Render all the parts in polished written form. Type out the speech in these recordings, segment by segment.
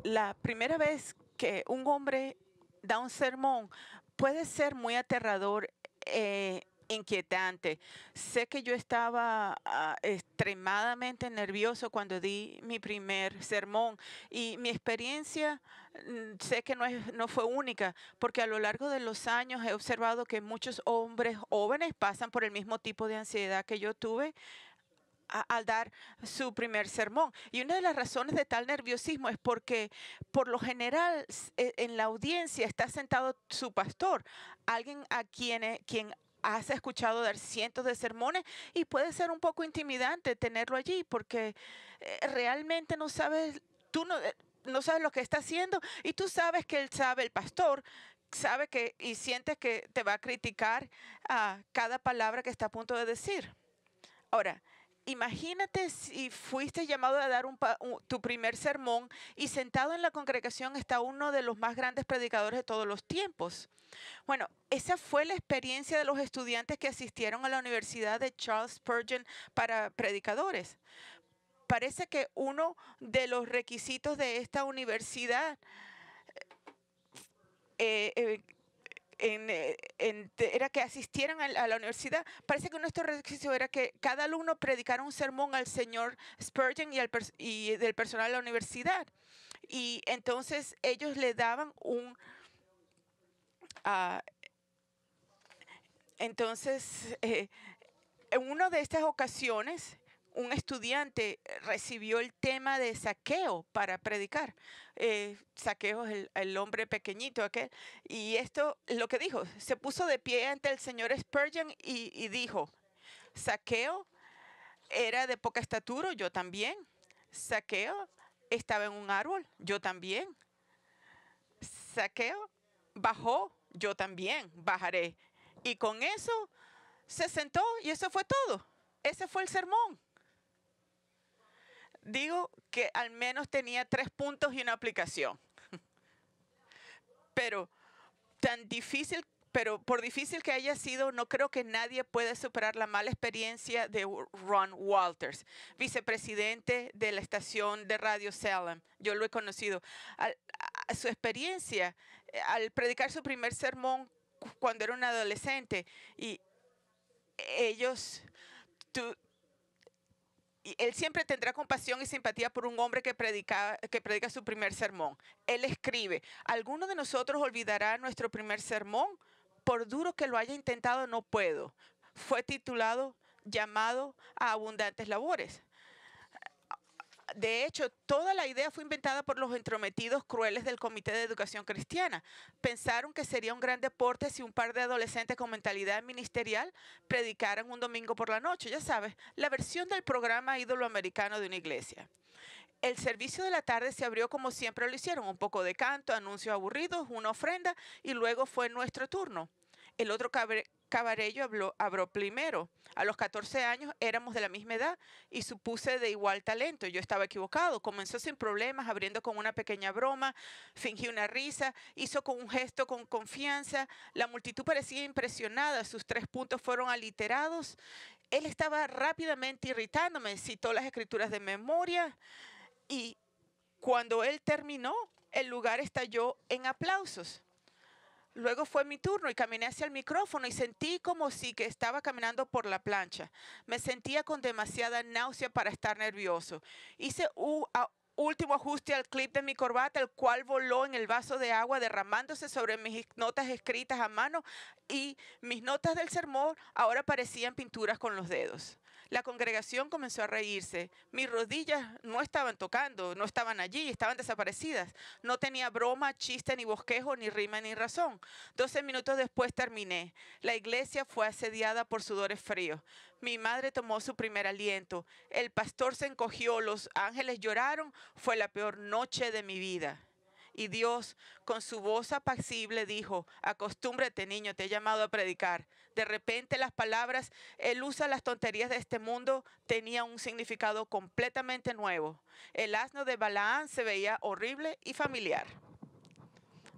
La primera vez que un hombre da un sermón puede ser muy aterrador, inquietante. Sé que yo estaba extremadamente nervioso cuando di mi primer sermón y mi experiencia sé que no fue única, porque a lo largo de los años he observado que muchos hombres jóvenes pasan por el mismo tipo de ansiedad que yo tuve al dar su primer sermón. Y una de las razones de tal nerviosismo es porque por lo general en la audiencia está sentado su pastor, alguien a quien has escuchado dar cientos de sermones, y puede ser un poco intimidante tenerlo allí porque realmente no sabes, tú no sabes lo que está haciendo, y tú sabes que él sabe, el pastor sabe que y sientes que te va a criticar a cada palabra que está a punto de decir. Ahora, imagínate si fuiste llamado a dar tu primer sermón y sentado en la congregación está uno de los más grandes predicadores de todos los tiempos. Bueno, esa fue la experiencia de los estudiantes que asistieron a la Universidad de Charles Spurgeon para predicadores. Parece que uno de los requisitos de esta universidad eh, eh, era que asistieran a la universidad. Parece que nuestro requisito era que cada alumno predicara un sermón al señor Spurgeon y del personal de la universidad. Y entonces ellos le daban uh, en una de estas ocasiones, un estudiante recibió el tema de Zaqueo para predicar. Zaqueo es el hombre pequeñito aquel. Y esto, lo que dijo, se puso de pie ante el señor Spurgeon y dijo, Zaqueo era de poca estatura, yo también. Zaqueo estaba en un árbol, yo también. Zaqueo bajó, yo también bajaré. Y con eso se sentó y eso fue todo. Ese fue el sermón. Digo que al menos tenía 3 puntos y una aplicación. Pero por difícil que haya sido, no creo que nadie pueda superar la mala experiencia de Ron Walters, vicepresidente de la estación de radio Salem. Yo lo he conocido. Su experiencia al predicar su primer sermón cuando era un adolescente, y ellos y él siempre tendrá compasión y simpatía por un hombre que predica su primer sermón. Él escribe, ¿alguno de nosotros olvidará nuestro primer sermón? Por duro que lo haya intentado, no puedo. Fue titulado Llamado a abundantes labores. De hecho, toda la idea fue inventada por los entrometidos crueles del Comité de Educación Cristiana. Pensaron que sería un gran deporte si un par de adolescentes con mentalidad ministerial predicaran un domingo por la noche, ya sabes, la versión del programa ídolo americano de una iglesia. El servicio de la tarde se abrió como siempre lo hicieron, un poco de canto, anuncios aburridos, una ofrenda, y luego fue nuestro turno. El otro cabarello habló primero. A los 14 años éramos de la misma edad y supuse de igual talento. Yo estaba equivocado. Comenzó sin problemas, abriendo con una pequeña broma, fingió una risa, hizo con un gesto con confianza. La multitud parecía impresionada. Sus 3 puntos fueron aliterados. Él estaba rápidamente irritándome. Citó las escrituras de memoria y cuando él terminó, el lugar estalló en aplausos. Luego fue mi turno y caminé hacia el micrófono y sentí como si que estaba caminando por la plancha. Me sentía con demasiada náusea para estar nervioso. Hice último ajuste al clip de mi corbata, el cual voló en el vaso de agua derramándose sobre mis notas escritas a mano, y mis notas del sermón ahora parecían pinturas con los dedos. La congregación comenzó a reírse. Mis rodillas no estaban tocando, no estaban allí, estaban desaparecidas. No tenía broma, chiste, ni bosquejo, ni rima, ni razón. 12 minutos después terminé. La iglesia fue asediada por sudores fríos. Mi madre tomó su primer aliento. El pastor se encogió, los ángeles lloraron. Fue la peor noche de mi vida. Y Dios, con su voz apacible, dijo, acostúmbrate, niño, te he llamado a predicar. De repente las palabras, él usa las tonterías de este mundo, tenía un significado completamente nuevo. El asno de Balaán se veía horrible y familiar.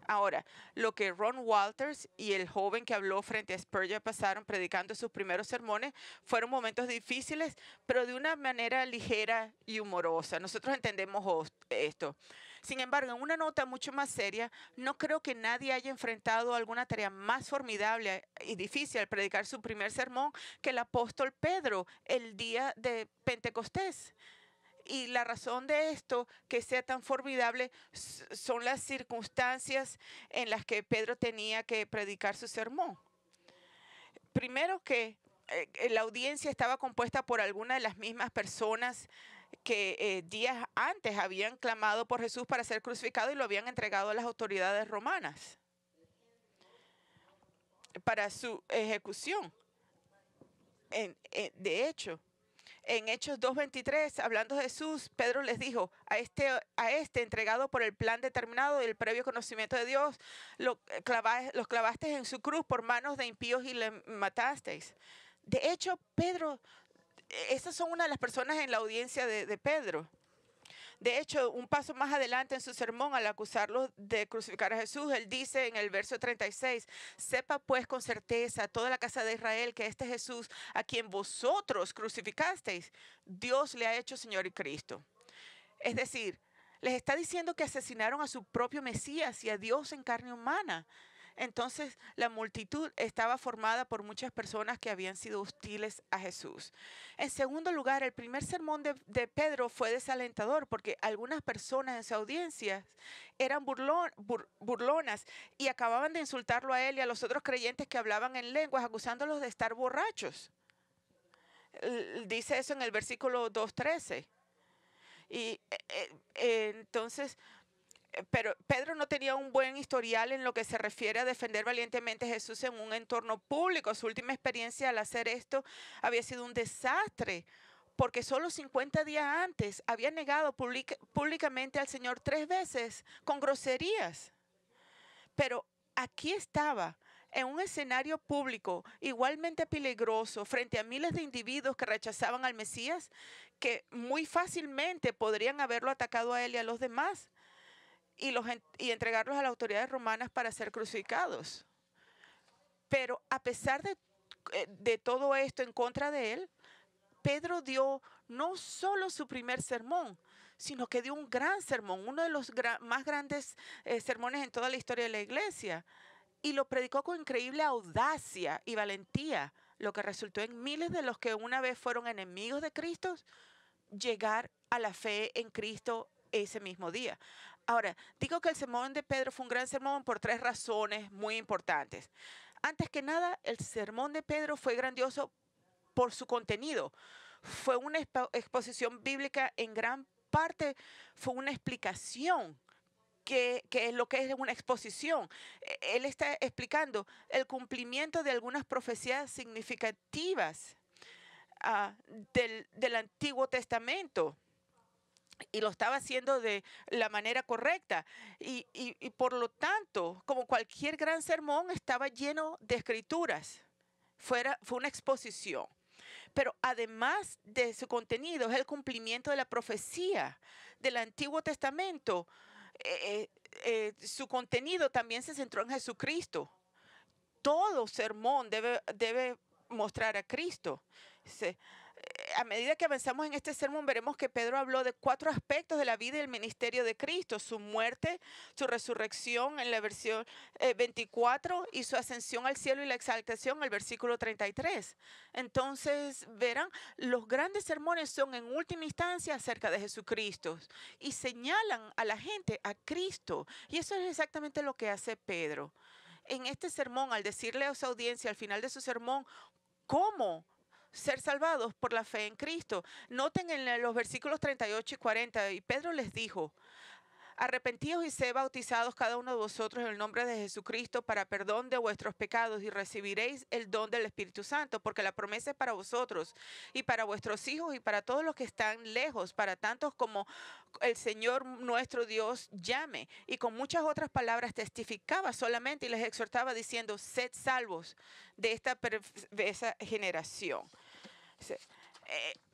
Ahora, lo que Ron Walters y el joven que habló frente a Spurgeon pasaron predicando sus primeros sermones fueron momentos difíciles, pero de una manera ligera y humorosa. Nosotros entendemos esto. Sin embargo, en una nota mucho más seria, no creo que nadie haya enfrentado alguna tarea más formidable y difícil al predicar su primer sermón que el apóstol Pedro el día de Pentecostés. Y la razón de esto, que sea tan formidable, son las circunstancias en las que Pedro tenía que predicar su sermón. Primero que la audiencia estaba compuesta por algunas de las mismas personas que días antes habían clamado por Jesús para ser crucificado y lo habían entregado a las autoridades romanas para su ejecución. De hecho, en Hechos 2:23, hablando de Jesús, Pedro les dijo, a este entregado por el plan determinado y el previo conocimiento de Dios, los clavaste en su cruz por manos de impíos y le matasteis. De hecho, Pedro, esas son una de las personas en la audiencia de Pedro. De hecho, un paso más adelante en su sermón, al acusarlos de crucificar a Jesús, él dice en el verso 36, sepa pues con certeza toda la casa de Israel que este Jesús a quien vosotros crucificasteis, Dios le ha hecho Señor y Cristo. Es decir, les está diciendo que asesinaron a su propio Mesías y a Dios en carne humana. Entonces la multitud estaba formada por muchas personas que habían sido hostiles a Jesús. En segundo lugar, el primer sermón de Pedro fue desalentador porque algunas personas en su audiencia eran burlonas y acababan de insultarlo a él y a los otros creyentes que hablaban en lenguas, acusándolos de estar borrachos. Dice eso en el versículo 2:13. Y entonces... Pero Pedro no tenía un buen historial en lo que se refiere a defender valientemente a Jesús en un entorno público. Su última experiencia al hacer esto había sido un desastre, porque solo 50 días antes había negado públicamente al Señor 3 veces con groserías. Pero aquí estaba, en un escenario público igualmente peligroso, frente a miles de individuos que rechazaban al Mesías, que muy fácilmente podrían haberlo atacado a él y a los demás. Y entregarlos a las autoridades romanas para ser crucificados. Pero a pesar de todo esto en contra de él, Pedro dio no solo su primer sermón, sino que dio un gran sermón, uno de los más grandes sermones en toda la historia de la iglesia. Y lo predicó con increíble audacia y valentía, lo que resultó en miles de los que una vez fueron enemigos de Cristo, llegar a la fe en Cristo ese mismo día. Ahora, digo que el sermón de Pedro fue un gran sermón por 3 razones muy importantes. Antes que nada, el sermón de Pedro fue grandioso por su contenido. Fue una exposición bíblica en gran parte, fue una explicación. Que es lo que es una exposición. Él está explicando el cumplimiento de algunas profecías significativas del Antiguo Testamento. Y lo estaba haciendo de la manera correcta. Y por lo tanto, como cualquier gran sermón, estaba lleno de escrituras. Fue una exposición. Pero además de su contenido, es el cumplimiento de la profecía del Antiguo Testamento. Su contenido también se centró en Jesucristo. Todo sermón debe mostrar a Cristo. A medida que avanzamos en este sermón, veremos que Pedro habló de 4 aspectos de la vida y el ministerio de Cristo: su muerte, su resurrección en la versión 24 y su ascensión al cielo y la exaltación en el versículo 33. Entonces, verán, los grandes sermones son en última instancia acerca de Jesucristo y señalan a la gente a Cristo. Y eso es exactamente lo que hace Pedro. En este sermón, al decirle a su audiencia al final de su sermón cómo ser salvados por la fe en Cristo. Noten en los versículos 38 y 40, y Pedro les dijo, arrepentíos y sed bautizados cada uno de vosotros en el nombre de Jesucristo para perdón de vuestros pecados y recibiréis el don del Espíritu Santo, porque la promesa es para vosotros y para vuestros hijos y para todos los que están lejos, para tantos como el Señor nuestro Dios llame. Y con muchas otras palabras testificaba solamente y les exhortaba diciendo, sed salvos de esta perversa generación.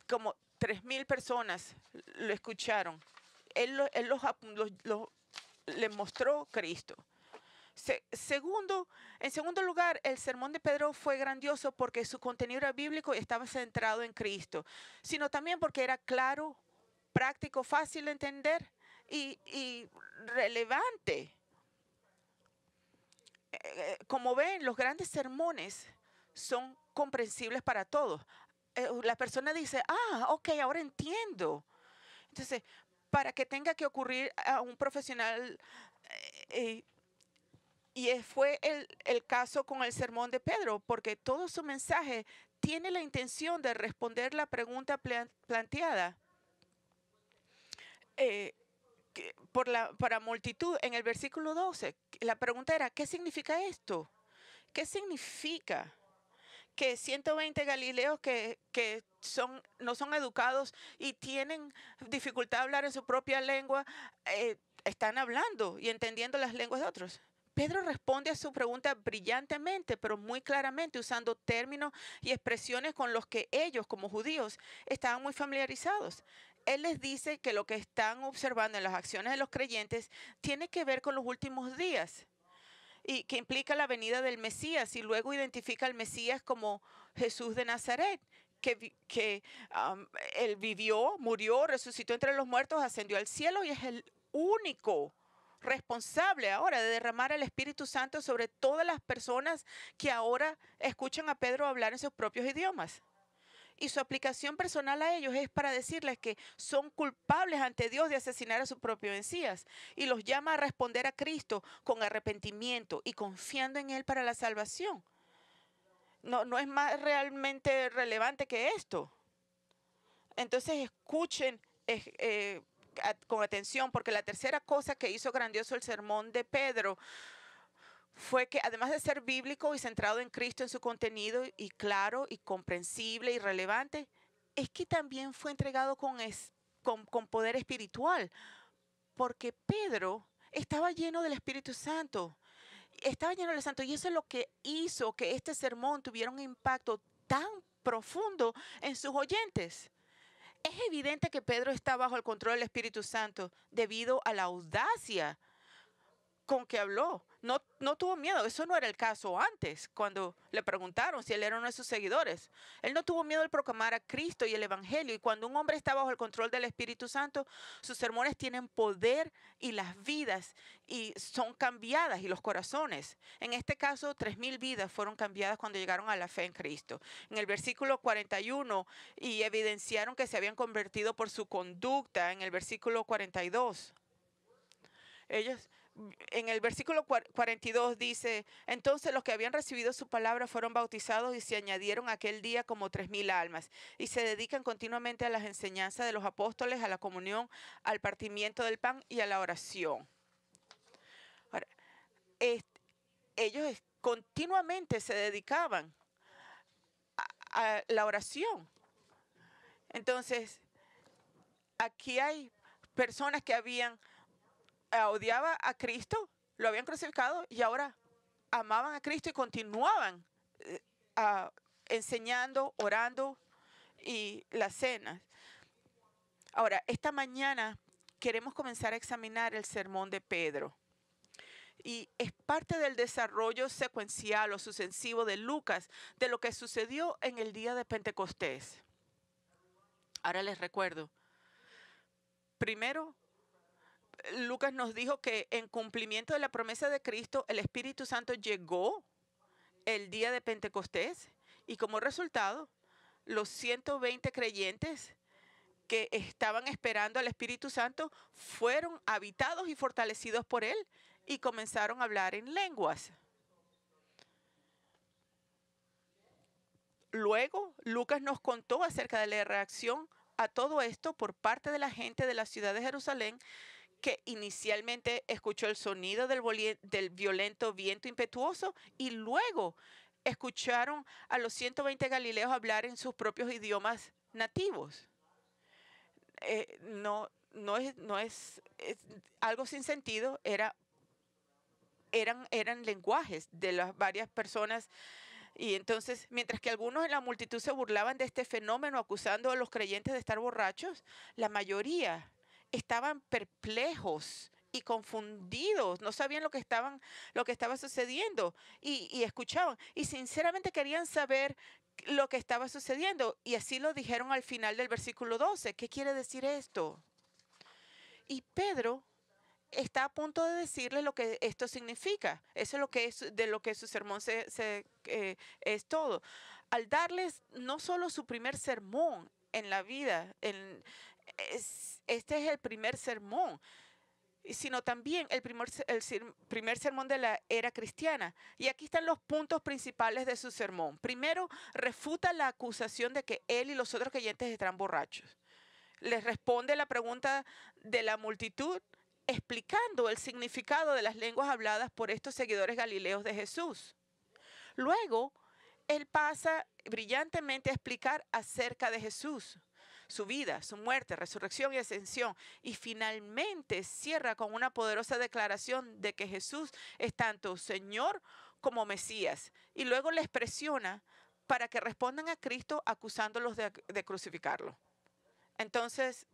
Como 3,000 personas lo escucharon. Él les mostró Cristo. En segundo lugar, el sermón de Pedro fue grandioso porque su contenido era bíblico y estaba centrado en Cristo, sino también porque era claro, práctico, fácil de entender y relevante. Como ven, los grandes sermones son comprensibles para todos. La persona dice, ok, ahora entiendo. Entonces, para que tenga que ocurrir a un profesional, fue el caso con el sermón de Pedro, porque todo su mensaje tiene la intención de responder la pregunta planteada para multitud en el versículo 12. La pregunta era, ¿qué significa esto? ¿Qué significa que 120 galileos que no son educados y tienen dificultad de hablar en su propia lengua, están hablando y entendiendo las lenguas de otros? Pedro responde a su pregunta brillantemente, pero muy claramente, usando términos y expresiones con los que ellos, como judíos, estaban muy familiarizados. Él les dice que lo que están observando en las acciones de los creyentes tiene que ver con los últimos días y que implica la venida del Mesías, y luego identifica al Mesías como Jesús de Nazaret, que él vivió, murió, resucitó entre los muertos, ascendió al cielo y es el único responsable ahora de derramar el Espíritu Santo sobre todas las personas que ahora escuchan a Pedro hablar en sus propios idiomas. Y su aplicación personal a ellos es para decirles que son culpables ante Dios de asesinar a su propio Mesías, y los llama a responder a Cristo con arrepentimiento y confiando en Él para la salvación. No es más realmente relevante que esto. Entonces escuchen con atención, porque la tercera cosa que hizo grandioso el sermón de Pedro fue que, además de ser bíblico y centrado en Cristo en su contenido y claro y comprensible y relevante, es que también fue entregado con poder espiritual, porque Pedro estaba lleno del Espíritu Santo. Estaba lleno del Santo, y eso es lo que hizo que este sermón tuviera un impacto tan profundo en sus oyentes. Es evidente que Pedro está bajo el control del Espíritu Santo debido a la audacia con que habló. No tuvo miedo. Eso no era el caso antes, cuando le preguntaron si él era uno de sus seguidores. Él no tuvo miedo de proclamar a Cristo y el Evangelio. Y cuando un hombre está bajo el control del Espíritu Santo, sus sermones tienen poder, y las vidas y son cambiadas, y los corazones. En este caso, 3,000 vidas fueron cambiadas cuando llegaron a la fe en Cristo. En el versículo 41, y evidenciaron que se habían convertido por su conducta. En el versículo 42, en el versículo 42 dice, entonces los que habían recibido su palabra fueron bautizados, y se añadieron aquel día como 3,000 almas, y se dedican continuamente a las enseñanzas de los apóstoles, a la comunión, al partimiento del pan y a la oración. Ahora, ellos continuamente se dedicaban a la oración. Entonces, aquí hay personas que odiaba a Cristo, lo habían crucificado, y ahora amaban a Cristo y continuaban enseñando, orando y las cenas. Ahora, esta mañana queremos comenzar a examinar el sermón de Pedro. Y es parte del desarrollo secuencial o sucesivo de Lucas de lo que sucedió en el día de Pentecostés. Ahora les recuerdo. Primero, Lucas nos dijo que en cumplimiento de la promesa de Cristo, el Espíritu Santo llegó el día de Pentecostés, y como resultado, los 120 creyentes que estaban esperando al Espíritu Santo fueron habitados y fortalecidos por él y comenzaron a hablar en lenguas. Luego, Lucas nos contó acerca de la reacción a todo esto por parte de la gente de la ciudad de Jerusalén, que inicialmente escuchó el sonido del violento viento impetuoso, y luego escucharon a los 120 galileos hablar en sus propios idiomas nativos. No es algo sin sentido, eran lenguajes de las varias personas. Y entonces, mientras que algunos en la multitud se burlaban de este fenómeno, acusando a los creyentes de estar borrachos, la mayoría estaban perplejos y confundidos, no sabían lo que estaba sucediendo y escuchaban y sinceramente querían saber lo que estaba sucediendo y así lo dijeron al final del versículo 12. ¿Qué quiere decir esto? Y Pedro está a punto de decirle lo que esto significa. Eso es lo que es de lo que su sermón es todo. Al darles no solo su primer sermón en la vida, este es el primer sermón, sino también primer sermón de la era cristiana. Y aquí están los puntos principales de su sermón. Primero, refuta la acusación de que él y los otros creyentes están borrachos. Les responde la pregunta de la multitud, explicando el significado de las lenguas habladas por estos seguidores galileos de Jesús. Luego, él pasa brillantemente a explicar acerca de Jesús, su vida, su muerte, resurrección y ascensión. Y finalmente cierra con una poderosa declaración de que Jesús es tanto Señor como Mesías. Y luego les presiona para que respondan a Cristo acusándolos de crucificarlo. Entonces,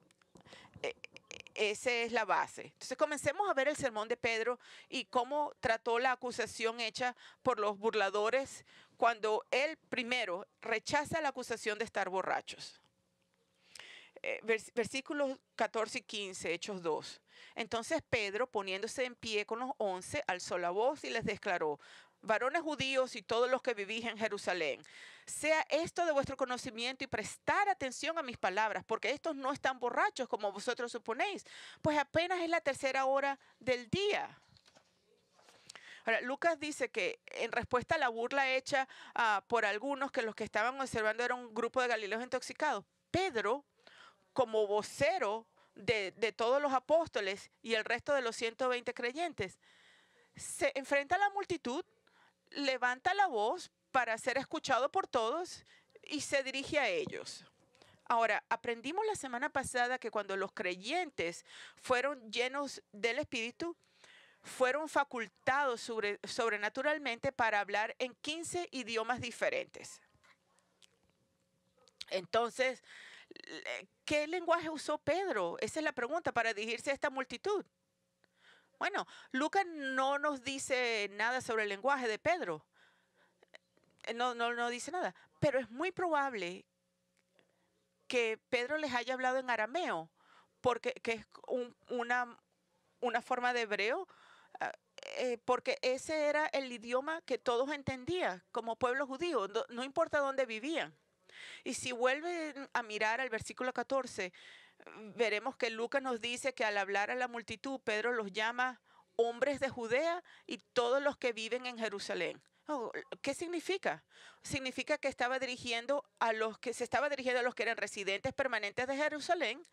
esa es la base. Entonces, comencemos a ver el sermón de Pedro y cómo trató la acusación hecha por los burladores cuando él primero rechaza la acusación de estar borrachos. Versículos 14 y 15, Hechos 2. Entonces Pedro, poniéndose en pie con los 11, alzó la voz y les declaró: varones judíos y todos los que vivís en Jerusalén, sea esto de vuestro conocimiento y prestar atención a mis palabras, porque estos no están borrachos como vosotros suponéis, pues apenas es la tercera hora del día. Ahora, Lucas dice que en respuesta a la burla hecha por algunos, que los que estaban observando era un grupo de galileos intoxicados, Pedro, como vocero de todos los apóstoles y el resto de los 120 creyentes, se enfrenta a la multitud, levanta la voz para ser escuchado por todos y se dirige a ellos. Ahora, aprendimos la semana pasada que cuando los creyentes fueron llenos del Espíritu, fueron facultados sobrenaturalmente para hablar en 15 idiomas diferentes. Entonces, ¿qué lenguaje usó Pedro? Esa es la pregunta para dirigirse a esta multitud. Bueno, Lucas no nos dice nada sobre el lenguaje de Pedro. No dice nada. Pero es muy probable que Pedro les haya hablado en arameo, porque que es una forma de hebreo, porque ese era el idioma que todos entendían como pueblo judío, no importa dónde vivían. Y si vuelven a mirar al versículo 14, veremos que Lucas nos dice que al hablar a la multitud, Pedro los llama hombres de Judea y todos los que viven en Jerusalén. ¿Qué significa? Significa que se estaba dirigiendo a los que eran residentes permanentes de Jerusalén.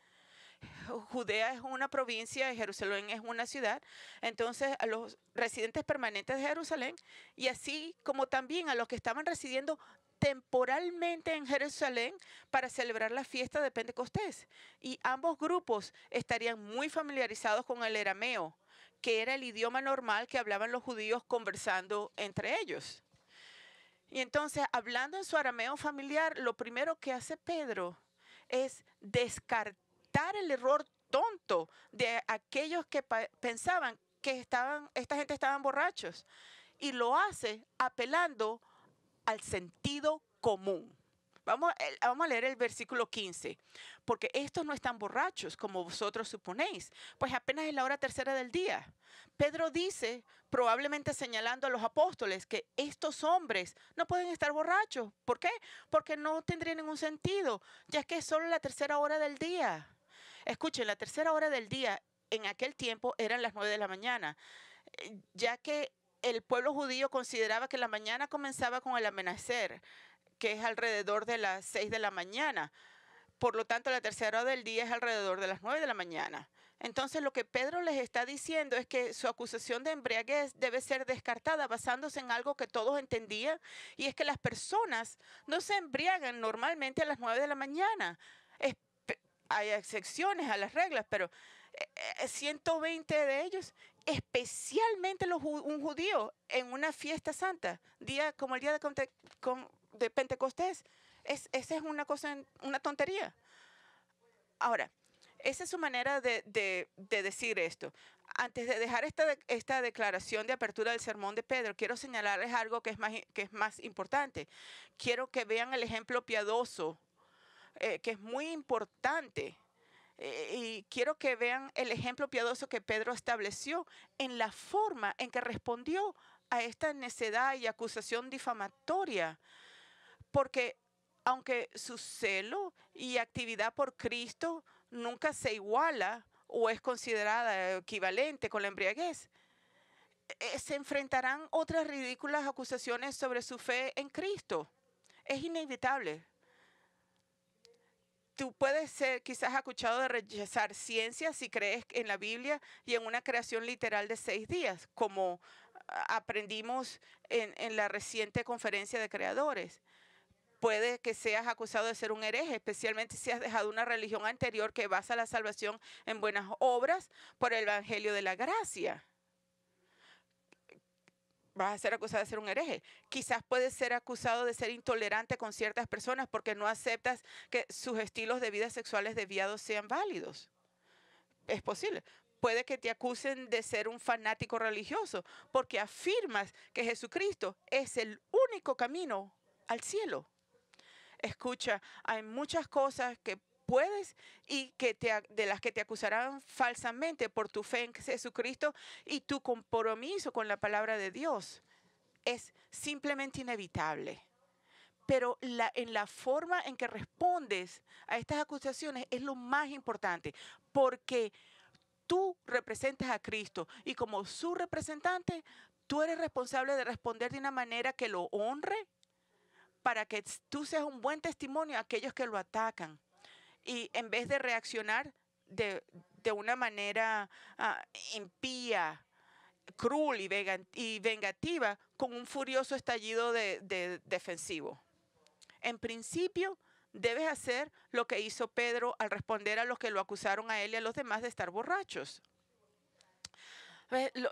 Judea es una provincia y Jerusalén es una ciudad. Entonces, a los residentes permanentes de Jerusalén y así como también a los que estaban residiendo temporalmente en Jerusalén para celebrar la fiesta de Pentecostés. Y ambos grupos estarían muy familiarizados con el arameo, que era el idioma normal que hablaban los judíos conversando entre ellos. Y entonces, hablando en su arameo familiar, lo primero que hace Pedro es descartar el error tonto de aquellos que pensaban que esta gente estaban borrachos. Y lo hace apelando al sentido común. Vamos a leer el versículo 15. Porque estos no están borrachos como vosotros suponéis, pues apenas es la hora tercera del día. Pedro dice, probablemente señalando a los apóstoles, que estos hombres no pueden estar borrachos. ¿Por qué? Porque no tendría ningún sentido, ya que es solo la tercera hora del día. Escuchen, la tercera hora del día en aquel tiempo eran las 9 de la mañana, ya que el pueblo judío consideraba que la mañana comenzaba con el amanecer, que es alrededor de las 6 de la mañana. Por lo tanto, la tercera hora del día es alrededor de las 9 de la mañana. Entonces, lo que Pedro les está diciendo es que su acusación de embriaguez debe ser descartada basándose en algo que todos entendían, y es que las personas no se embriagan normalmente a las 9 de la mañana. Hay excepciones a las reglas, pero 120 de ellos, especialmente un judío, en una fiesta santa, como el día de Pentecostés, esa es una tontería. Ahora, esa es su manera de decir esto. Antes de dejar esta declaración de apertura del sermón de Pedro, quiero señalarles algo que es más importante. Quiero que vean el ejemplo piadoso, que es muy importante. Y quiero que vean el ejemplo piadoso que Pedro estableció en la forma en que respondió a esta necedad y acusación difamatoria. Porque aunque su celo y actividad por Cristo nunca se iguala o es considerada equivalente con la embriaguez, se enfrentarán otras ridículas acusaciones sobre su fe en Cristo. Es inevitable. Tú puedes ser quizás acusado de rechazar ciencia si crees en la Biblia y en una creación literal de 6 días, como aprendimos en la reciente conferencia de creadores. Puede que seas acusado de ser un hereje, especialmente si has dejado una religión anterior que basa la salvación en buenas obras por el Evangelio de la gracia. Vas a ser acusado de ser un hereje. Quizás puedes ser acusado de ser intolerante con ciertas personas porque no aceptas que sus estilos de vida sexuales desviados sean válidos. Es posible. Puede que te acusen de ser un fanático religioso porque afirmas que Jesucristo es el único camino al cielo. Escucha, hay muchas cosas que puedes y de las que te acusarán falsamente por tu fe en Jesucristo y tu compromiso con la palabra de Dios. Es simplemente inevitable. Pero en la forma en que respondes a estas acusaciones es lo más importante, porque tú representas a Cristo y como su representante, tú eres responsable de responder de una manera que lo honre, para que tú seas un buen testimonio a aquellos que lo atacan. Y en vez de reaccionar de una manera impía, cruel y vengativa, con un furioso estallido defensivo. En principio, debes hacer lo que hizo Pedro al responder a los que lo acusaron a él y a los demás de estar borrachos.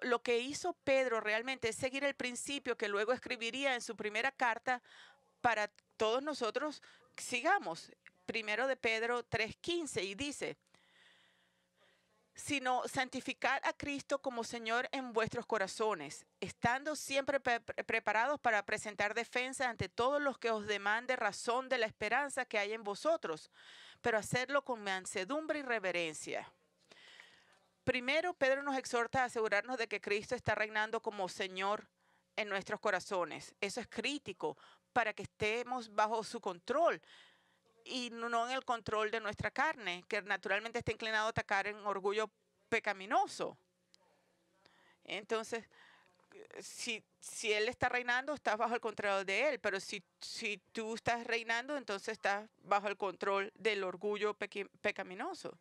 Lo que hizo Pedro realmente es seguir el principio que luego escribiría en su primera carta para todos nosotros. Sigamos. Primero de Pedro 3:15 y dice, sino santificad a Cristo como Señor en vuestros corazones, estando siempre preparados para presentar defensa ante todos los que os demande razón de la esperanza que hay en vosotros, pero hacerlo con mansedumbre y reverencia. Primero, Pedro nos exhorta a asegurarnos de que Cristo está reinando como Señor en nuestros corazones. Eso es crítico para que estemos bajo su control y no en el control de nuestra carne, que naturalmente está inclinado a atacar en orgullo pecaminoso. Entonces, si Él está reinando, estás bajo el control de Él, pero si tú estás reinando, entonces estás bajo el control del orgullo pecaminoso.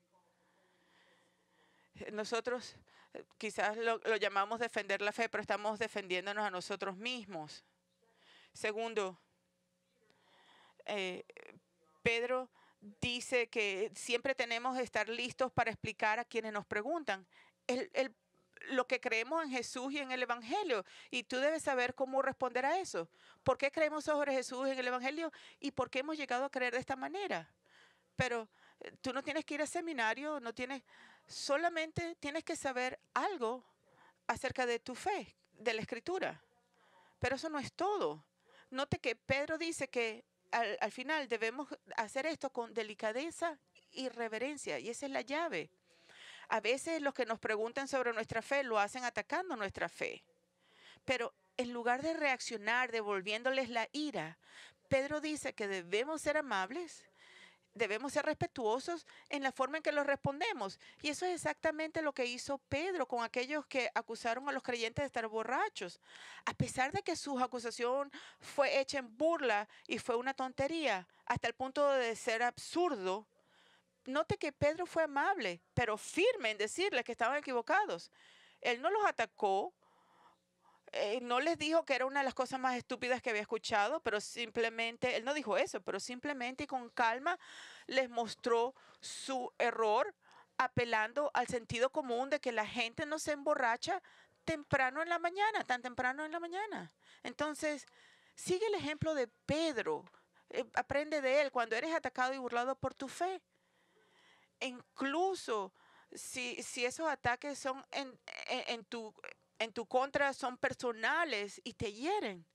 Nosotros quizás lo llamamos defender la fe, pero estamos defendiéndonos a nosotros mismos. Segundo, Pedro dice que siempre tenemos que estar listos para explicar a quienes nos preguntan lo que creemos en Jesús y en el Evangelio. Y tú debes saber cómo responder a eso. ¿Por qué creemos sobre Jesús en el Evangelio? ¿Y por qué hemos llegado a creer de esta manera? Pero tú no tienes que ir al seminario, solamente tienes que saber algo acerca de tu fe, de la Escritura. Pero eso no es todo. Note que Pedro dice que al final debemos hacer esto con delicadeza y reverencia, y esa es la llave. A veces los que nos preguntan sobre nuestra fe lo hacen atacando nuestra fe. Pero en lugar de reaccionar devolviéndoles la ira, Pedro dice que debemos ser amables, debemos ser respetuosos en la forma en que los respondemos. Y eso es exactamente lo que hizo Pedro con aquellos que acusaron a los creyentes de estar borrachos. A pesar de que su acusación fue hecha en burla y fue una tontería, hasta el punto de ser absurdo, note que Pedro fue amable, pero firme en decirles que estaban equivocados. Él no los atacó. No les dijo que era una de las cosas más estúpidas que había escuchado, pero simplemente, él no dijo eso, pero simplemente y con calma les mostró su error, apelando al sentido común de que la gente no se emborracha temprano en la mañana, tan temprano en la mañana. Entonces, sigue el ejemplo de Pedro, aprende de él cuando eres atacado y burlado por tu fe. Incluso Si esos ataques son en tu contra, son personales y te hieren,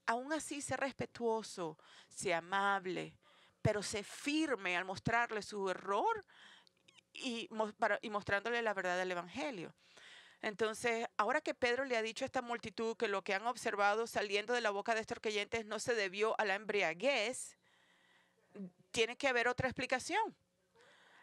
aún así sé respetuoso, sé amable, pero sé firme al mostrarle su error y mostrándole la verdad del Evangelio. Entonces, ahora que Pedro le ha dicho a esta multitud que lo que han observado saliendo de la boca de estos creyentes no se debió a la embriaguez, tiene que haber otra explicación.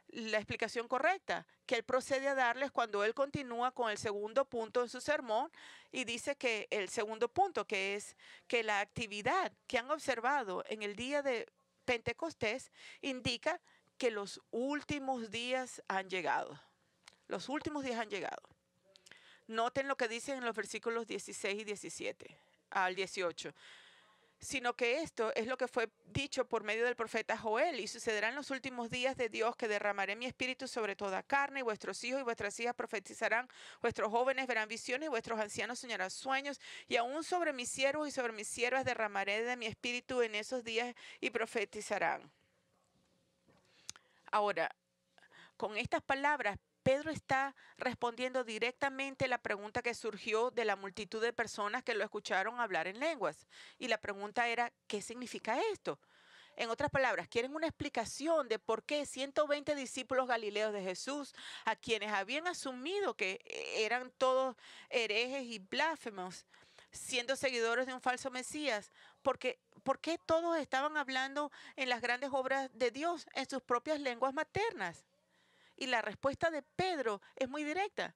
La explicación correcta que él procede a darles cuando él continúa con el segundo punto en su sermón y dice que el segundo punto, que es que la actividad que han observado en el día de Pentecostés indica que los últimos días han llegado. Los últimos días han llegado. Noten lo que dicen en los versículos 16 y 17 al 18. Sino que esto es lo que fue dicho por medio del profeta Joel, y sucederá en los últimos días de Dios que derramaré mi espíritu sobre toda carne, y vuestros hijos y vuestras hijas profetizarán, vuestros jóvenes verán visiones, y vuestros ancianos soñarán sueños, y aún sobre mis siervos y sobre mis siervas derramaré de mi espíritu en esos días y profetizarán. Ahora, con estas palabras, Pedro está respondiendo directamente la pregunta que surgió de la multitud de personas que lo escucharon hablar en lenguas. Y la pregunta era, ¿qué significa esto? En otras palabras, quieren una explicación de por qué 120 discípulos galileos de Jesús, a quienes habían asumido que eran todos herejes y blasfemos, siendo seguidores de un falso Mesías, ¿por qué todos estaban hablando en las grandes obras de Dios en sus propias lenguas maternas? Y la respuesta de Pedro es muy directa.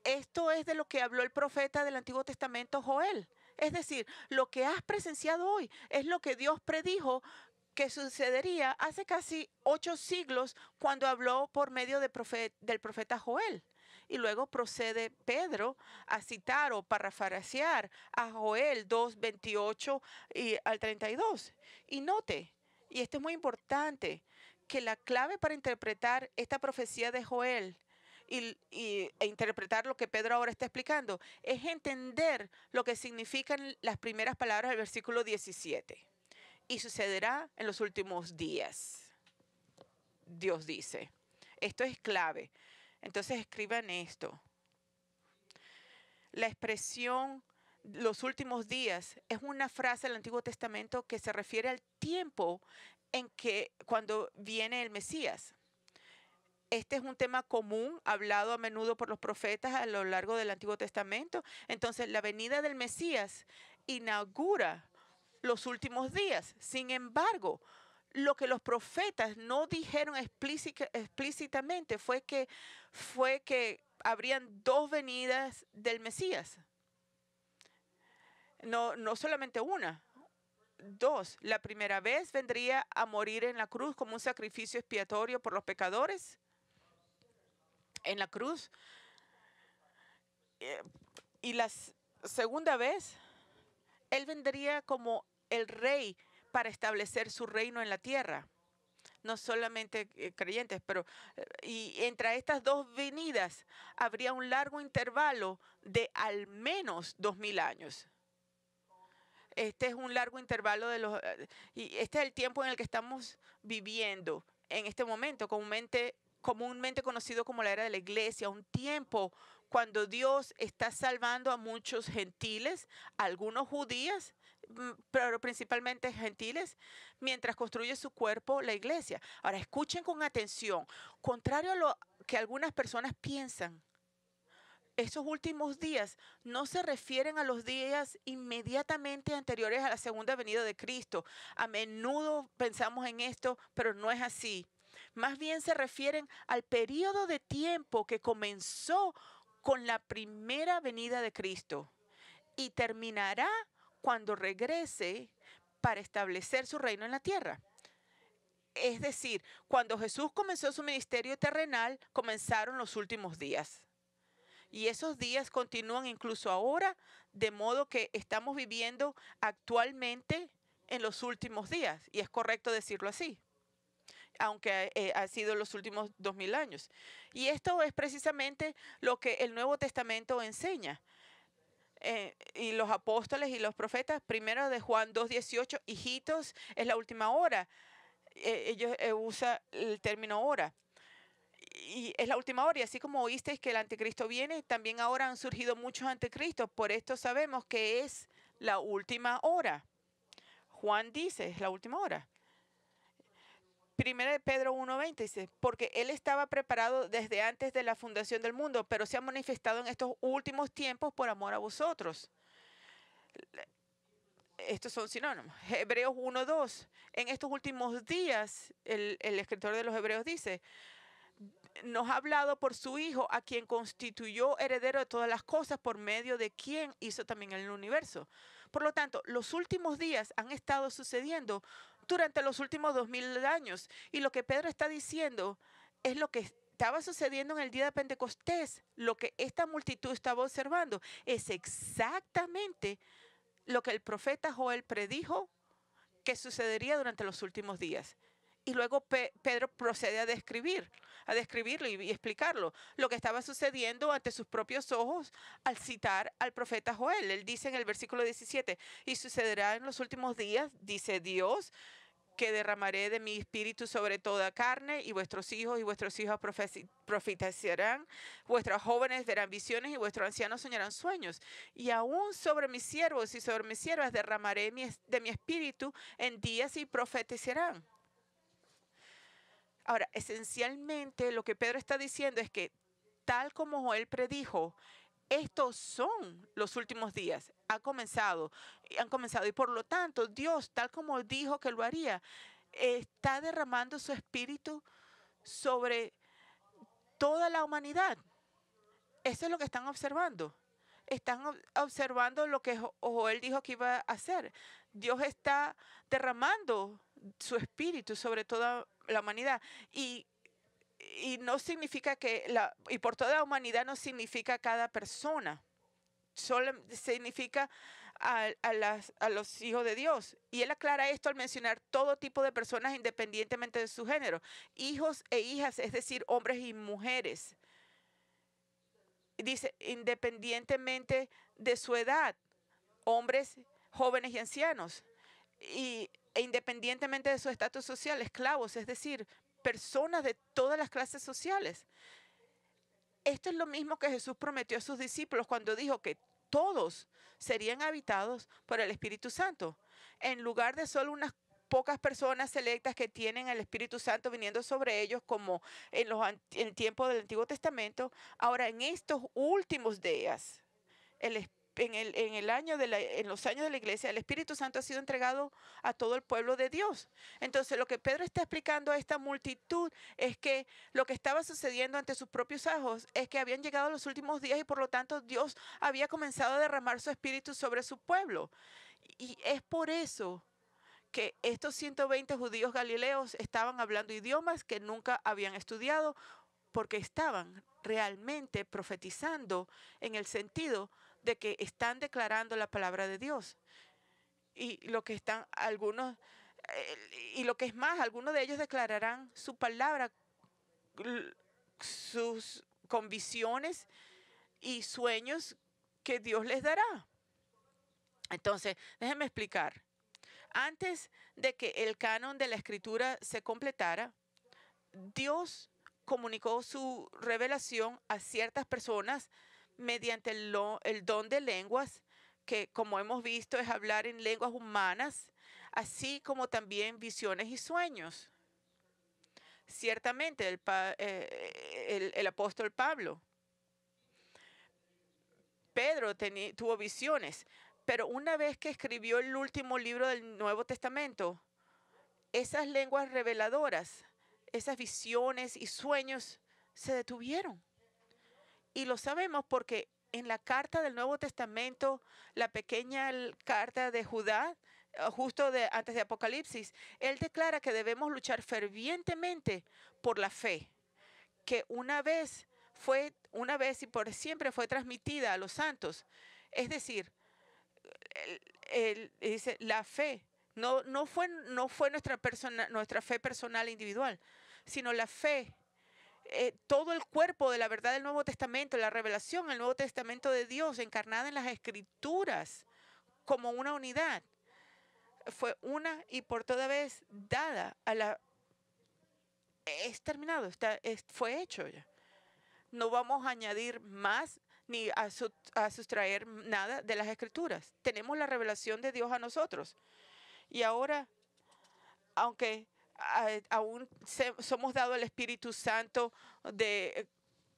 Esto es de lo que habló el profeta del Antiguo Testamento, Joel. Es decir, lo que has presenciado hoy es lo que Dios predijo que sucedería hace casi 8 siglos cuando habló por medio del profeta Joel. Y luego procede Pedro a citar o parafrasear a Joel 2, 28 al 32. Y note, y esto es muy importante, que la clave para interpretar esta profecía de Joel e interpretar lo que Pedro ahora está explicando es entender lo que significan las primeras palabras del versículo 17. Y sucederá en los últimos días. Dios dice. Esto es clave. Entonces escriban esto. La expresión los últimos días es una frase del Antiguo Testamento que se refiere al tiempo en que cuando viene el Mesías. Este es un tema común, hablado a menudo por los profetas a lo largo del Antiguo Testamento. Entonces, la venida del Mesías inaugura los últimos días. Sin embargo, lo que los profetas no dijeron explícitamente fue que habrían 2 venidas del Mesías. No solamente una. 2. La primera vez vendría a morir en la cruz como un sacrificio expiatorio por los pecadores. En la cruz. Y la segunda vez, Él vendría como el rey para establecer su reino en la tierra. No solamente creyentes, pero y entre estas 2 venidas habría un largo intervalo de al menos 2000 años. Este es un largo intervalo y este es el tiempo en el que estamos viviendo en este momento, comúnmente conocido como la era de la iglesia, un tiempo cuando Dios está salvando a muchos gentiles, algunos judíos, pero principalmente gentiles, mientras construye su cuerpo, la iglesia. Ahora, escuchen con atención, contrario a lo que algunas personas piensan, esos últimos días no se refieren a los días inmediatamente anteriores a la segunda venida de Cristo. A menudo pensamos en esto, pero no es así. Más bien se refieren al periodo de tiempo que comenzó con la primera venida de Cristo y terminará cuando regrese para establecer su reino en la tierra. Es decir, cuando Jesús comenzó su ministerio terrenal, comenzaron los últimos días. Y esos días continúan incluso ahora, de modo que estamos viviendo actualmente en los últimos días. Y es correcto decirlo así, aunque ha sido los últimos 2000 años. Y esto es precisamente lo que el Nuevo Testamento enseña. Y los apóstoles y los profetas, primero de Juan 2:18, hijitos, es la última hora. Ellos usan el término hora. y es la última hora. Y así como oísteis que el anticristo viene, también ahora han surgido muchos anticristos. Por esto sabemos que es la última hora. Juan dice, es la última hora. Primera de Pedro 1:20 dice, porque Él estaba preparado desde antes de la fundación del mundo, pero se ha manifestado en estos últimos tiempos por amor a vosotros. Estos son sinónimos. Hebreos 1:2. En estos últimos días, el escritor de los Hebreos dice, nos ha hablado por su Hijo, a quien constituyó heredero de todas las cosas, por medio de quien hizo también el universo. Por lo tanto, los últimos días han estado sucediendo durante los últimos 2000 años. Y lo que Pedro está diciendo es lo que estaba sucediendo en el día de Pentecostés. Lo que esta multitud estaba observando es exactamente lo que el profeta Joel predijo que sucedería durante los últimos días. Y luego Pedro procede a describirlo y explicarlo, lo que estaba sucediendo ante sus propios ojos al citar al profeta Joel. Él dice en el versículo 17, y sucederá en los últimos días, dice Dios, que derramaré de mi espíritu sobre toda carne, y vuestros hijos profetizarán, vuestros jóvenes verán visiones y vuestros ancianos soñarán sueños. Y aún sobre mis siervos y sobre mis siervas derramaré de mi espíritu en días y profetizarán. Ahora, esencialmente lo que Pedro está diciendo es que tal como Joel predijo, estos son los últimos días. Han comenzado. Y por lo tanto, Dios, tal como dijo que lo haría, está derramando su espíritu sobre toda la humanidad. Eso es lo que están observando. Están observando lo que Joel dijo que iba a hacer. Dios está derramando su espíritu sobre toda la humanidad. Y no significa y por toda la humanidad no significa cada persona. Solo significa a los hijos de Dios. Y él aclara esto al mencionar todo tipo de personas independientemente de su género. Hijos e hijas, es decir, hombres y mujeres. Dice, independientemente de su edad, hombres, jóvenes y ancianos. E independientemente de su estatus social, esclavos, es decir, personas de todas las clases sociales. Esto es lo mismo que Jesús prometió a sus discípulos cuando dijo que todos serían habitados por el Espíritu Santo. En lugar de solo unas pocas personas selectas que tienen el Espíritu Santo viniendo sobre ellos, como en el tiempo del Antiguo Testamento, ahora en estos últimos días, en los años de la iglesia, el Espíritu Santo ha sido entregado a todo el pueblo de Dios. Entonces, lo que Pedro está explicando a esta multitud es que lo que estaba sucediendo ante sus propios ojos es que habían llegado los últimos días y por lo tanto Dios había comenzado a derramar su Espíritu sobre su pueblo. Y es por eso que estos 120 judíos galileos estaban hablando idiomas que nunca habían estudiado, porque estaban realmente profetizando en el sentido de que están declarando la palabra de Dios. Y lo que están algunos, y lo que es más, algunos de ellos declararán su palabra, sus convicciones y sueños que Dios les dará. Entonces, déjenme explicar. Antes de que el canon de la escritura se completara, Dios comunicó su revelación a ciertas personas mediante el don de lenguas, que como hemos visto es hablar en lenguas humanas, así como también visiones y sueños. Ciertamente el apóstol Pedro tuvo visiones, pero una vez que escribió el último libro del Nuevo Testamento, esas lenguas reveladoras, esas visiones y sueños se detuvieron. Y lo sabemos porque en la carta del Nuevo Testamento, la pequeña carta de Judá, justo antes de Apocalipsis, él declara que debemos luchar fervientemente por la fe, que una vez y por siempre fue transmitida a los santos. Es decir, él dice, la fe no fue nuestra fe personal e individual, sino la fe, todo el cuerpo de la verdad del Nuevo Testamento, la revelación, el Nuevo Testamento de Dios encarnada en las Escrituras como una unidad, fue una y por toda vez dada es terminado, fue hecho ya. No vamos a añadir más ni a sustraer nada de las Escrituras. Tenemos la revelación de Dios a nosotros. Y ahora, aunque aún somos dados el Espíritu Santo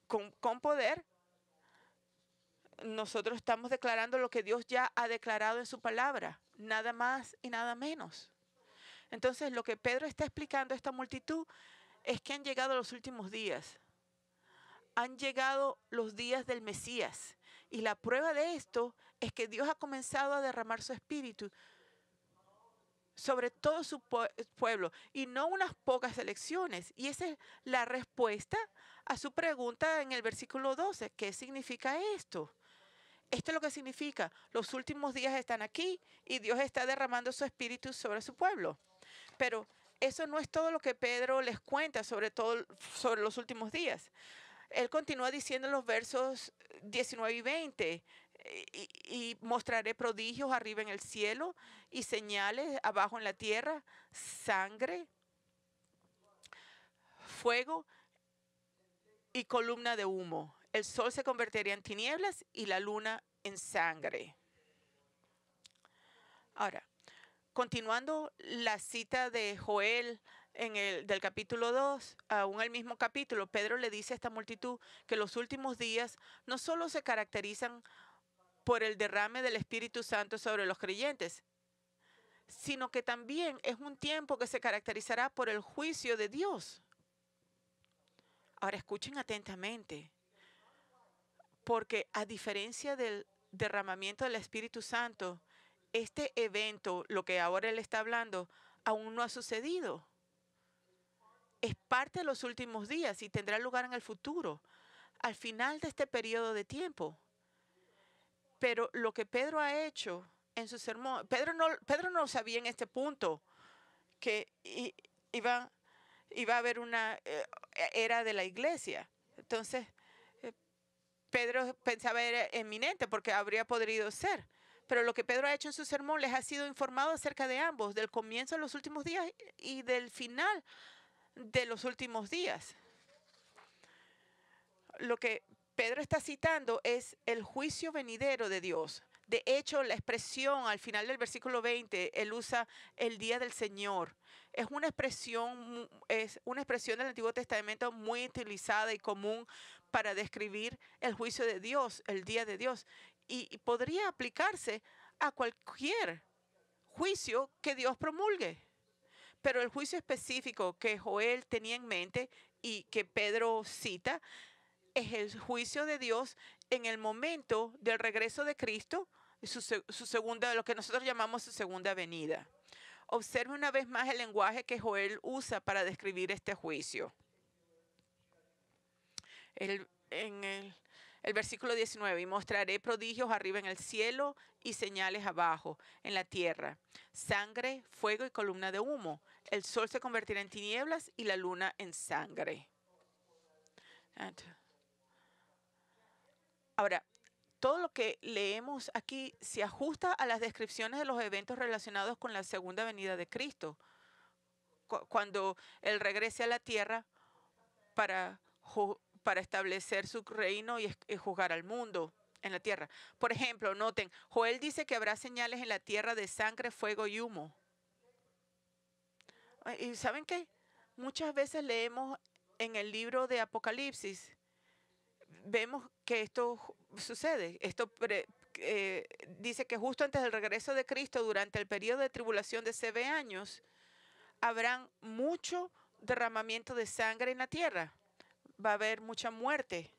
con poder, nosotros estamos declarando lo que Dios ya ha declarado en su palabra, nada más y nada menos. Entonces, lo que Pedro está explicando a esta multitud es que han llegado los últimos días. Han llegado los días del Mesías. Y la prueba de esto es que Dios ha comenzado a derramar su espíritu sobre todo su pueblo y no unas pocas elecciones. Y esa es la respuesta a su pregunta en el versículo 12. ¿Qué significa esto? Esto es lo que significa. Los últimos días están aquí y Dios está derramando su espíritu sobre su pueblo. Pero eso no es todo lo que Pedro les cuenta sobre los últimos días. Él continúa diciendo en los versos 19 y 20, y mostraré prodigios arriba en el cielo y señales abajo en la tierra, sangre, fuego y columna de humo. El sol se convertiría en tinieblas y la luna en sangre. Ahora, continuando la cita de Joel del capítulo 2, aún el mismo capítulo, Pedro le dice a esta multitud que los últimos días no solo se caracterizan por el derrame del Espíritu Santo sobre los creyentes, sino que también es un tiempo que se caracterizará por el juicio de Dios. Ahora escuchen atentamente, porque a diferencia del derramamiento del Espíritu Santo, este evento, lo que ahora él está hablando, aún no ha sucedido. Es parte de los últimos días y tendrá lugar en el futuro, al final de este periodo de tiempo. Pero lo que Pedro ha hecho en su sermón, Pedro no sabía en este punto que iba a haber una era de la iglesia. Entonces, Pedro pensaba era inminente porque habría podido ser. Pero lo que Pedro ha hecho en su sermón les ha sido informado acerca de ambos, del comienzo de los últimos días y del final de los últimos días. Lo que Pedro está citando es el juicio venidero de Dios. De hecho, la expresión al final del versículo 20, él usa el día del Señor. Es una expresión del Antiguo Testamento muy utilizada y común para describir el juicio de Dios, el día de Dios. Y podría aplicarse a cualquier juicio que Dios promulgue. Pero el juicio específico que Joel tenía en mente y que Pedro cita es el juicio de Dios en el momento del regreso de Cristo, su segunda, lo que nosotros llamamos su segunda venida. Observe una vez más el lenguaje que Joel usa para describir este juicio. En el versículo 19, y mostraré prodigios arriba en el cielo y señales abajo en la tierra, sangre, fuego y columna de humo. El sol se convertirá en tinieblas y la luna en sangre. Ahora, todo lo que leemos aquí se ajusta a las descripciones de los eventos relacionados con la segunda venida de Cristo, cuando Él regrese a la tierra para establecer su reino y juzgar al mundo en la tierra. Por ejemplo, noten, Joel dice que habrá señales en la tierra de sangre, fuego y humo. ¿Y saben qué? Muchas veces leemos en el libro de Apocalipsis, vemos que esto sucede. Esto dice que justo antes del regreso de Cristo, durante el periodo de tribulación de 7 años, habrán mucho derramamiento de sangre en la tierra. Va a haber mucha muerte.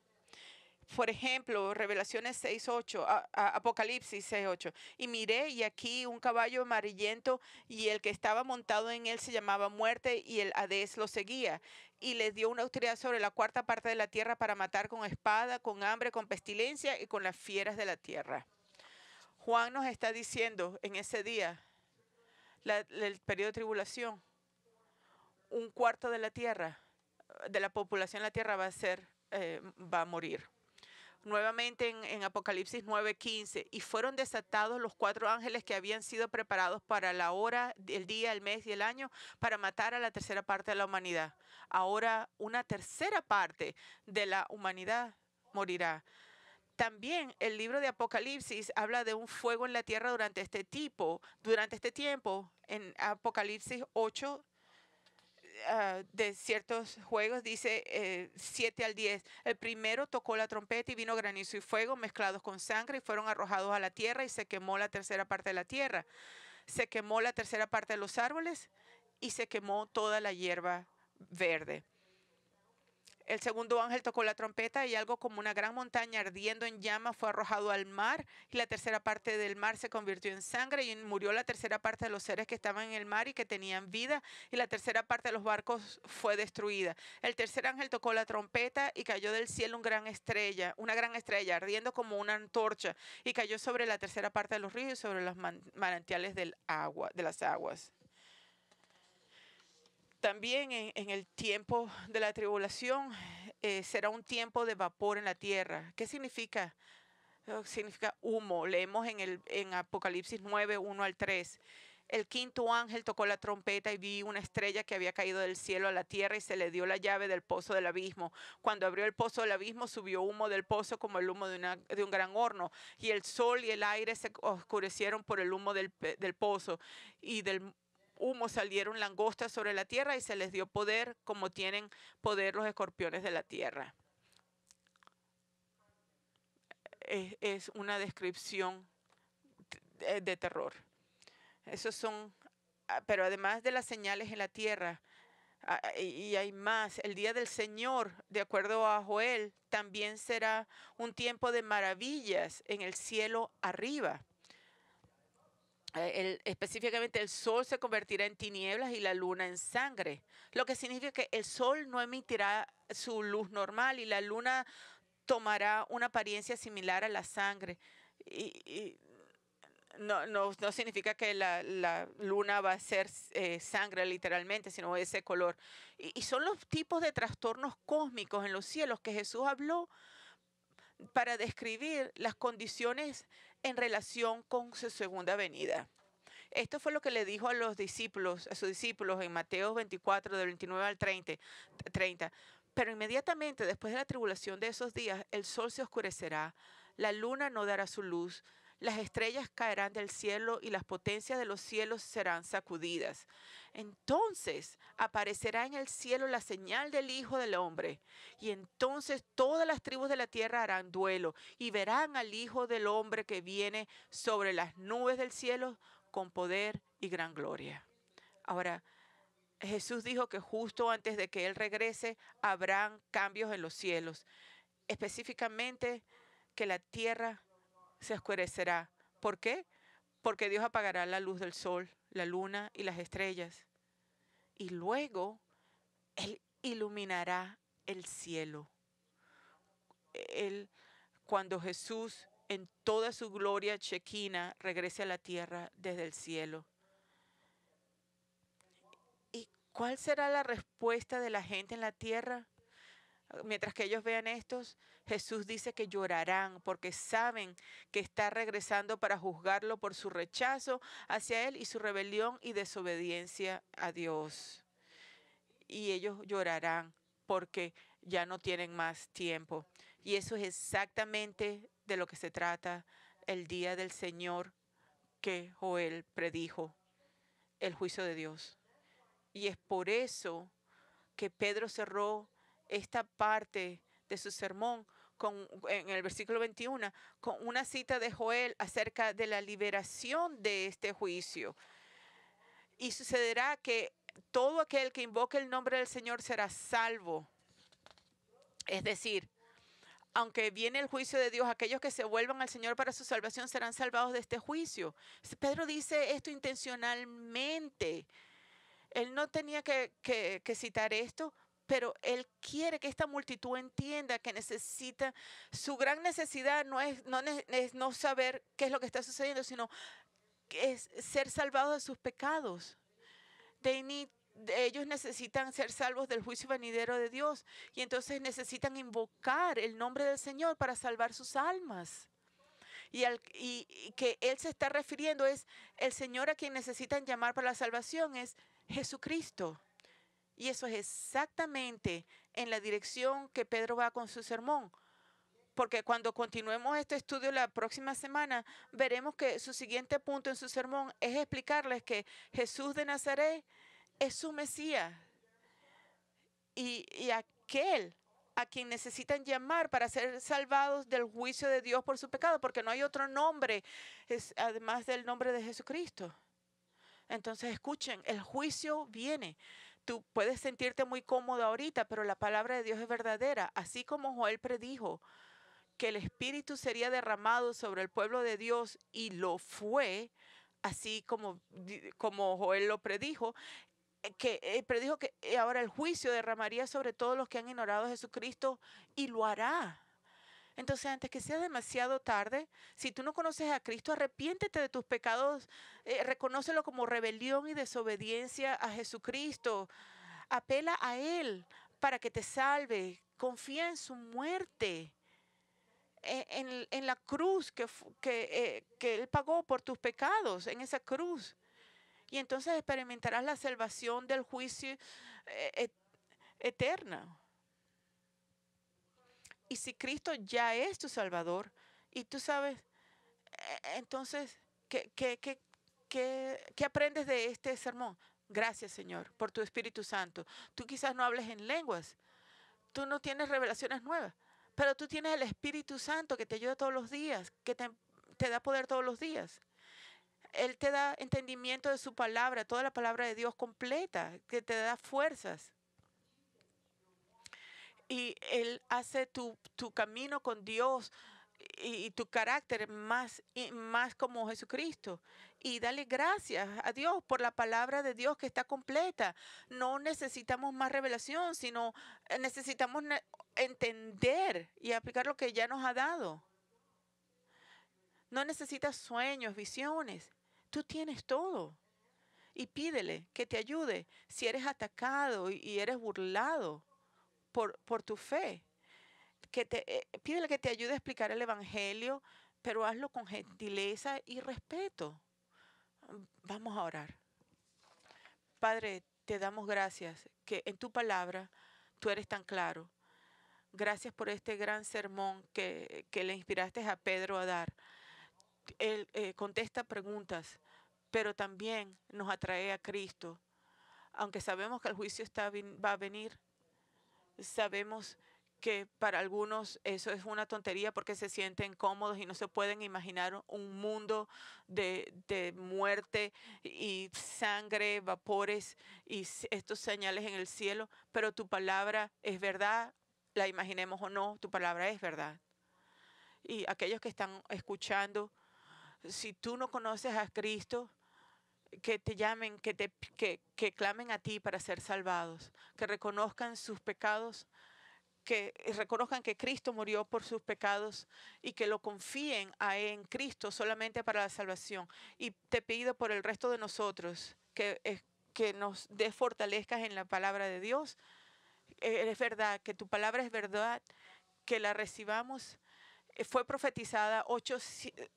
Por ejemplo, Revelaciones 6:8, Apocalipsis 6:8. Y miré, y aquí un caballo amarillento, y el que estaba montado en él se llamaba Muerte, y el Hades lo seguía. Y les dio una autoridad sobre la cuarta parte de la tierra para matar con espada, con hambre, con pestilencia y con las fieras de la tierra. Juan nos está diciendo en ese día, el periodo de tribulación, un cuarto de la tierra, de la población de la tierra va a morir. nuevamente en Apocalipsis 9:15, y fueron desatados los 4 ángeles que habían sido preparados para la hora, el día, el mes y el año, para matar a la tercera parte de la humanidad. Ahora una tercera parte de la humanidad morirá. También el libro de Apocalipsis habla de un fuego en la tierra durante este tiempo, en Apocalipsis 8, de ciertos juegos, dice 7 al 10. El primero tocó la trompeta y vino granizo y fuego mezclados con sangre y fueron arrojados a la tierra y se quemó la tercera parte de la tierra. Se quemó la tercera parte de los árboles y se quemó toda la hierba verde. El segundo ángel tocó la trompeta y algo como una gran montaña ardiendo en llama fue arrojado al mar, y la tercera parte del mar se convirtió en sangre y murió la tercera parte de los seres que estaban en el mar y que tenían vida, y la tercera parte de los barcos fue destruida. El tercer ángel tocó la trompeta y cayó del cielo una gran estrella ardiendo como una antorcha, y cayó sobre la tercera parte de los ríos y sobre los manantiales de las aguas. También en el tiempo de la tribulación será un tiempo de vapor en la tierra. ¿Qué significa? Significa humo. Leemos en Apocalipsis 9, 1 al 3. El quinto ángel tocó la trompeta y vi una estrella que había caído del cielo a la tierra y se le dio la llave del pozo del abismo. Cuando abrió el pozo del abismo subió humo del pozo como el humo de un gran horno, y el sol y el aire se oscurecieron por el humo del pozo, y del humo salieron langostas sobre la tierra y se les dio poder como tienen poder los escorpiones de la tierra. Es una descripción de terror. Esos son, pero además de las señales en la tierra, y hay más, el día del Señor, de acuerdo a Joel, también será un tiempo de maravillas en el cielo arriba. Específicamente el sol se convertirá en tinieblas y la luna en sangre, lo que significa que el sol no emitirá su luz normal y la luna tomará una apariencia similar a la sangre. Y no significa que la luna va a ser sangre literalmente, sino ese color. Y son los tipos de trastornos cósmicos en los cielos que Jesús habló para describir las condiciones en relación con su segunda venida. Esto fue lo que le dijo a sus discípulos en Mateo 24, del 29 al 30. Pero inmediatamente después de la tribulación de esos días, el sol se oscurecerá, la luna no dará su luz, las estrellas caerán del cielo y las potencias de los cielos serán sacudidas. Entonces aparecerá en el cielo la señal del Hijo del Hombre, y entonces todas las tribus de la tierra harán duelo y verán al Hijo del Hombre que viene sobre las nubes del cielo con poder y gran gloria. Ahora, Jesús dijo que justo antes de que Él regrese habrán cambios en los cielos, específicamente que la tierra se oscurecerá. ¿Por qué? Porque Dios apagará la luz del sol, la luna y las estrellas. Y luego Él iluminará el cielo. Cuando Jesús en toda su gloria chequina regrese a la tierra desde el cielo. ¿Y cuál será la respuesta de la gente en la tierra? Mientras que ellos vean estos, Jesús dice que llorarán porque saben que está regresando para juzgarlo por su rechazo hacia Él y su rebelión y desobediencia a Dios. Y ellos llorarán porque ya no tienen más tiempo. Y eso es exactamente de lo que se trata el día del Señor que Joel predijo, el juicio de Dios. Y es por eso que Pedro cerró esta parte de su sermón en el versículo 21 con una cita de Joel acerca de la liberación de este juicio. Y sucederá que todo aquel que invoque el nombre del Señor será salvo. Es decir, aunque viene el juicio de Dios, aquellos que se vuelvan al Señor para su salvación serán salvados de este juicio. Pedro dice esto intencionalmente. Él no tenía que citar esto, pero él quiere que esta multitud entienda que necesita, su gran necesidad no es no saber qué es lo que está sucediendo, sino que es ser salvados de sus pecados. They need ellos necesitan ser salvos del juicio venidero de Dios y entonces necesitan invocar el nombre del Señor para salvar sus almas. Y que Él se está refiriendo es el Señor a quien necesitan llamar para la salvación es Jesucristo. Y eso es exactamente en la dirección que Pedro va con su sermón. Porque cuando continuemos este estudio la próxima semana, veremos que su siguiente punto en su sermón es explicarles que Jesús de Nazaret es su Mesías y aquel a quien necesitan llamar para ser salvados del juicio de Dios por su pecado, porque no hay otro nombre además del nombre de Jesucristo. Entonces escuchen, el juicio viene. Tú puedes sentirte muy cómodo ahorita, pero la palabra de Dios es verdadera. Así como Joel predijo que el Espíritu sería derramado sobre el pueblo de Dios y lo fue, así como Joel lo predijo, que predijo que ahora el juicio derramaría sobre todos los que han ignorado a Jesucristo y lo hará. Entonces, antes que sea demasiado tarde, si tú no conoces a Cristo, arrepiéntete de tus pecados, reconócelo como rebelión y desobediencia a Jesucristo. Apela a Él para que te salve. Confía en su muerte, en la cruz que Él pagó por tus pecados, en esa cruz. Y entonces experimentarás la salvación del juicio eterno. Y si Cristo ya es tu Salvador, y tú sabes, entonces, ¿qué aprendes de este sermón? Gracias, Señor, por tu Espíritu Santo. Tú quizás no hables en lenguas, tú no tienes revelaciones nuevas, pero tú tienes el Espíritu Santo que te ayuda todos los días, que te da poder todos los días. Él te da entendimiento de su palabra, toda la palabra de Dios completa, que te da fuerzas. Y Él hace tu camino con Dios y tu carácter más como Jesucristo. Y dale gracias a Dios por la palabra de Dios que está completa. No necesitamos más revelación, sino necesitamos entender y aplicar lo que ya nos ha dado. No necesitas sueños, visiones. Tú tienes todo. Y pídele que te ayude si eres atacado y eres burlado por tu fe. Pídele que te ayude a explicar el Evangelio, pero hazlo con gentileza y respeto. Vamos a orar. Padre, te damos gracias que en tu palabra tú eres tan claro. Gracias por este gran sermón que le inspiraste a Pedro a dar. Él contesta preguntas, pero también nos atrae a Cristo. Aunque sabemos que el juicio va a venir, sabemos que para algunos eso es una tontería porque se sienten cómodos y no se pueden imaginar un mundo de muerte y sangre, vapores y estos señales en el cielo, pero tu palabra es verdad, la imaginemos o no, tu palabra es verdad. Y aquellos que están escuchando, si tú no conoces a Cristo, que te llamen, que clamen a ti para ser salvados, que reconozcan sus pecados, que reconozcan que Cristo murió por sus pecados y que lo confíen en Cristo solamente para la salvación. Y te pido por el resto de nosotros que nos fortalezcas en la palabra de Dios. Es verdad, que tu palabra es verdad, que la recibamos. Fue profetizada 8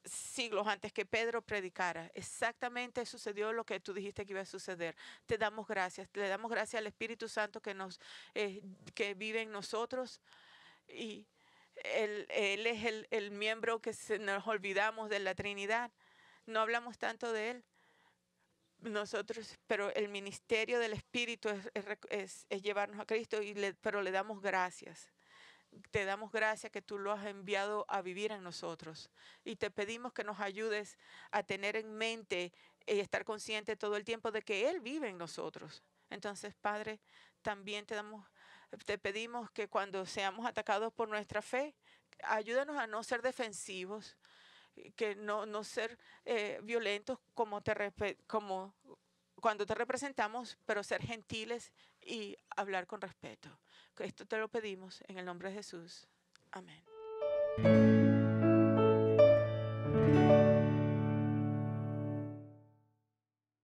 siglos antes que Pedro predicara. Exactamente sucedió lo que tú dijiste que iba a suceder. Te damos gracias. Le damos gracias al Espíritu Santo que vive en nosotros. Y Él es el miembro que nos olvidamos de la Trinidad. No hablamos tanto de Él. Nosotros, pero el ministerio del Espíritu es llevarnos a Cristo, pero le damos gracias. Te damos gracias que tú lo has enviado a vivir en nosotros. Y te pedimos que nos ayudes a tener en mente y estar consciente todo el tiempo de que Él vive en nosotros. Entonces, Padre, también te pedimos que cuando seamos atacados por nuestra fe, ayúdanos a no ser defensivos, que no ser violentos como cuando te representamos, pero ser gentiles y hablar con respeto. Esto te lo pedimos en el nombre de Jesús. Amén.